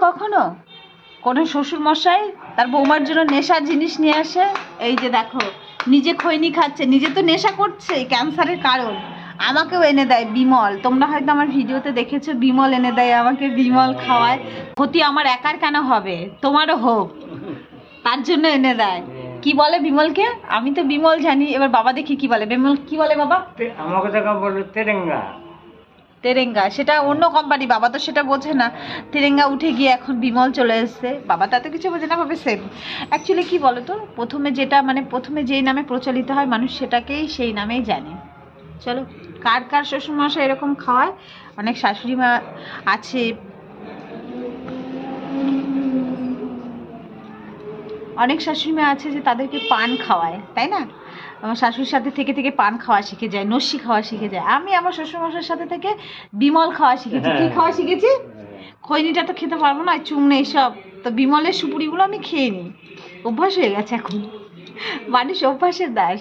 কখনো কোনো শ্বশুর মশাই তার বৌমার জন্য নেশার জিনিস নিয়ে আসে? এই যে দেখো, নিজে খৈনি খাচ্ছে, নিজে তো নেশা করছে, ক্যান্সারের কারণ। আমাকেও এনে দেয় বিমল, তোমরা হয়তো আমার ভিডিওতে দেখেছো, বিমল এনে দেয় আমাকে, বিমল খাওয়ায়। ক্ষতি আমার একার কেন হবে, তোমারও হোক, তার জন্য এনে দেয়। কি বলে বিমলকে? আমি তো বিমল জানি, এবার বাবা দেখি কি বলে। বিমল কি বলে বাবা? আমাকে দেখা বললো তেরেঙ্গা। তেরেঙ্গা সেটা অন্য কোম্পানি, বাবা তো সেটা বোঝে না। তেরেঙ্গা উঠে গিয়ে এখন বিমল চলে এসছে, বাবা তাতে কিছু বোঝে না, ভাবে সেম। অ্যাকচুয়ালি কি বলো তো, প্রথমে যেটা মানে প্রথমে যেই নামে প্রচলিত হয় মানুষ সেটাকেই সেই নামেই জানে। চলো, কার কার শ্বশুরমশাই এরকম খাওয়ায়? অনেক শাশুড়ি মা আছে, অনেক শাশুড়ি মা আছে যে তাদেরকে পান খাওয়ায়, তাই না? আমার শাশুড়ির সাথে থেকে থেকে পান খাওয়া শিখে যায়, নস্যি খাওয়া শিখে যায়। আমি আমার শ্বশুরমশাইয়ের সাথে থেকে বিমল খাওয়া শিখেছি। কি খাওয়া শিখেছি? খৈনিটা তো খেতে পারবো না, চুন নেই সব, তো বিমলের সুপুরিগুলো আমি খেয়ে নিই। অভ্যাস হয়ে গেছে এখন, মানুষ অভ্যাসের দাস।